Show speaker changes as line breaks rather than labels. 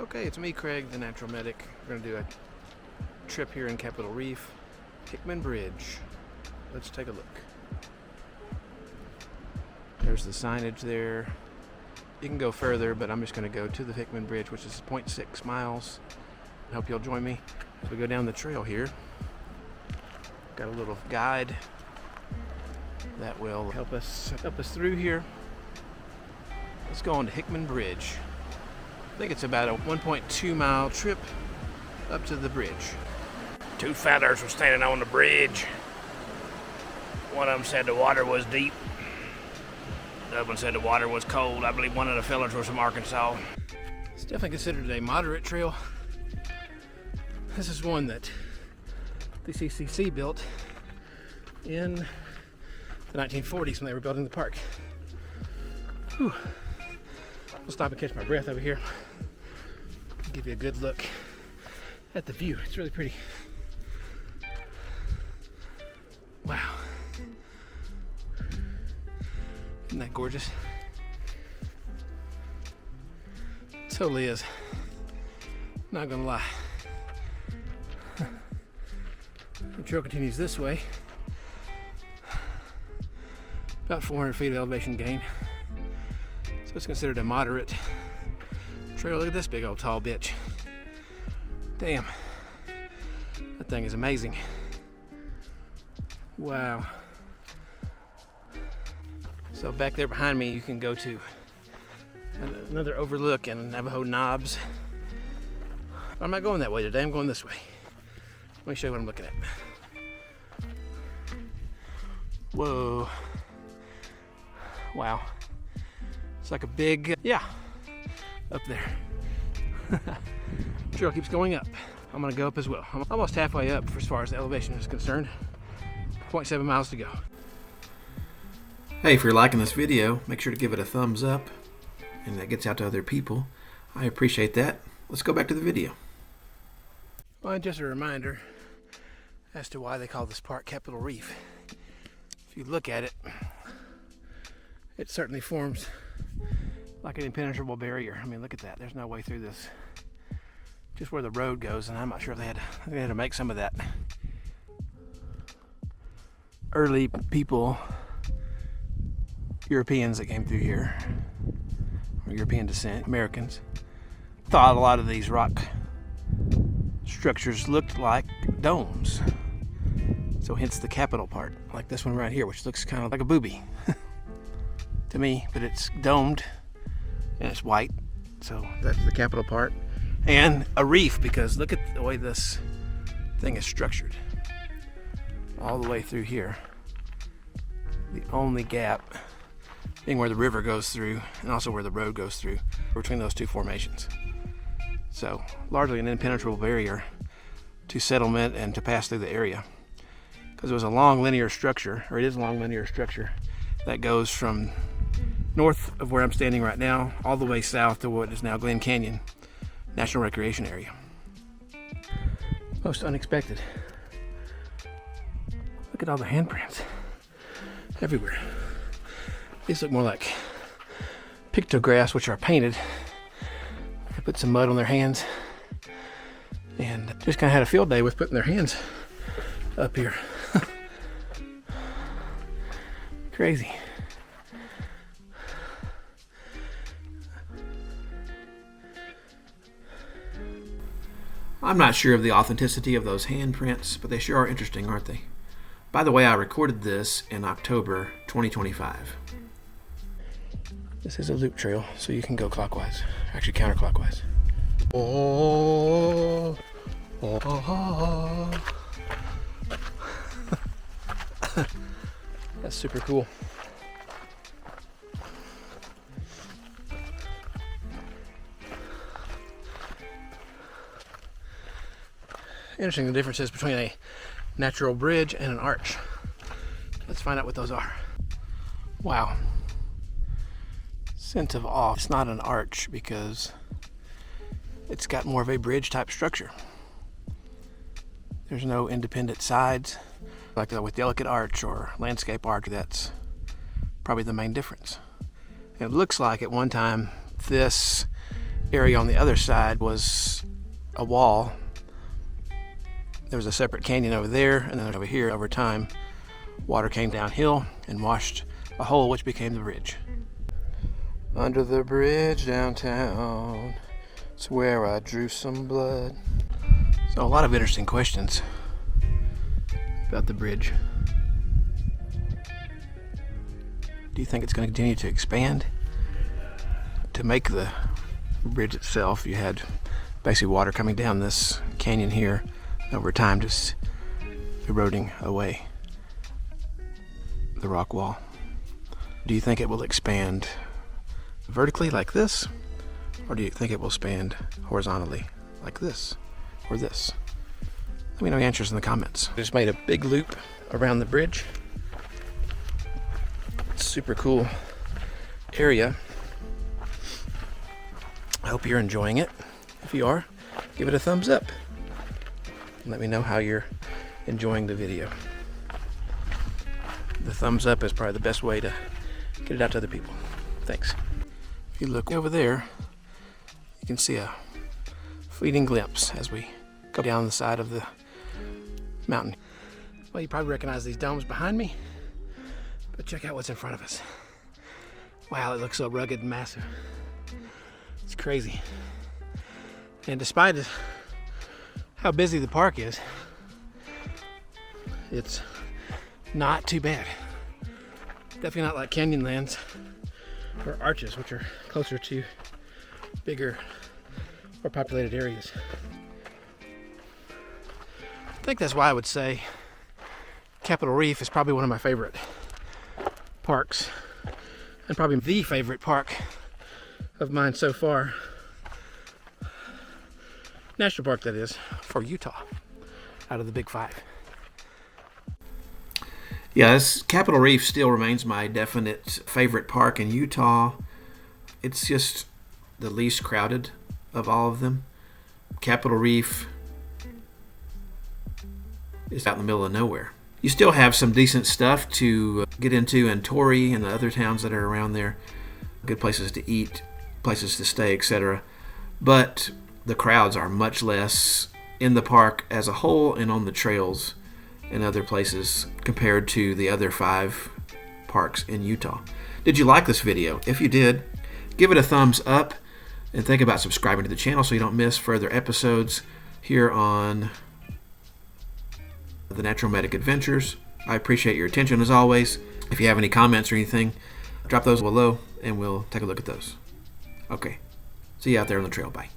Okay, it's me, Craig, the Natural Medic. We're gonna do a trip here in Capitol Reef, Hickman Bridge. Let's take a look. There's the signage there. You can go further, but I'm just gonna go to the Hickman Bridge, which is 0.6 miles. I hope you'll join me as we go down the trail here. Got a little guide that will help us through here. Let's go on to Hickman Bridge. I think it's about a 1.2 mile trip up to the bridge.
Two fellas were standing on the bridge. One of them said the water was deep. The other one said the water was cold. I believe one of the fellas was from Arkansas.
It's definitely considered a moderate trail. This is one that the CCC built in the 1940s when they were building the park. Whew. I'll stop and catch my breath over here. Give you a good look at the view. It's really pretty. Wow. Isn't that gorgeous? It totally is. Not gonna lie. The trail continues this way. About 400 feet of elevation gain. So it's considered a moderate trail. Look at this big old tall bitch. Damn. That thing is amazing. Wow. So back there behind me you can go to another overlook in Navajo Knobs. I'm not going that way today, I'm going this way. Let me show you what I'm looking at. Whoa. Wow. It's like a big, up there. Trail keeps going up. I'm gonna go up as well. I'm almost halfway up as far as the elevation is concerned. 0.7 miles to go. Hey, if you're liking this video, make sure to give it a thumbs up, and that gets out to other people. I appreciate that. Let's go back to the video. Well, and just a reminder as to why they call this park Capitol Reef. If you look at it, it certainly forms like an impenetrable barrier. I mean, look at that. There's no way through this. Just where the road goes, and I'm not sure if they had to make some of that. Early people, Europeans that came through here, or European descent, Americans, thought a lot of these rock structures looked like domes. So hence the Capitol part, like this one right here, which looks kind of like a booby to me, but it's domed and it's white. So that's the Capitol part. And a reef, because look at the way this thing is structured. All the way through here. The only gap being where the river goes through and also where the road goes through between those two formations. So largely an impenetrable barrier to settlement and to pass through the area. Because it was a long linear structure, or it is a long linear structure that goes from north of where I'm standing right now all the way south to what is now Glen Canyon National Recreation Area. Most unexpected. Look at all the handprints everywhere. These look more like pictographs, which are painted. They put some mud on their hands and just kind of had a field day with putting their hands up here. Crazy. I'm not sure of the authenticity of those handprints, but they sure are interesting, aren't they? By the way, I recorded this in October 2025. This is a loop trail, so you can go clockwise, actually counterclockwise. Oh, oh, oh. That's super cool. Interesting the differences between a natural bridge and an arch. Let's find out what those are. Wow. Sense of awe. It's not an arch because it's got more of a bridge type structure. There's no independent sides like with delicate arch or landscape arch. That's probably the main difference. It looks like at one time this area on the other side was a wall. There was a separate canyon over there, and then over here, over time, water came downhill and washed a hole, which became the bridge. Under the bridge downtown, it's where I drew some blood. So a lot of interesting questions about the bridge. Do you think it's going to continue to expand? To make the bridge itself, you had basically water coming down this canyon here, over time just eroding away the rock wall. Do you think it will expand vertically like this, or do you think it will expand horizontally like this or this? Let me know your answers in the comments. I just made a big loop around the bridge. Super cool area. I hope you're enjoying it. If you are, give it a thumbs up. Let me know how you're enjoying the video. The thumbs up is probably the best way to get it out to other people. Thanks. If you look over there, you can see a fleeting glimpse as we go down the side of the mountain. Well, you probably recognize these domes behind me, but check out what's in front of us. Wow, it looks so rugged and massive. It's crazy. And despite how busy the park is, it's not too bad. Definitely not like Canyonlands or Arches, which are closer to bigger, more populated areas. I think that's why I would say Capitol Reef is probably one of my favorite parks, and probably the favorite park of mine so far. National park, that is, for Utah, out of the big five. Yes, Capitol Reef still remains my definite favorite park in Utah. It's just the least crowded of all of them. Capitol Reef is out in the middle of nowhere. You still have some decent stuff to get into in Torrey and the other towns that are around there. Good places to eat, places to stay, etc. But the crowds are much less in the park as a whole and on the trails and other places compared to the other 5 parks in Utah. Did you like this video? If you did, give it a thumbs up and think about subscribing to the channel so you don't miss further episodes here on the Natural Medic Adventures. I appreciate your attention as always. If you have any comments or anything, drop those below and we'll take a look at those. Okay, see you out there on the trail. Bye.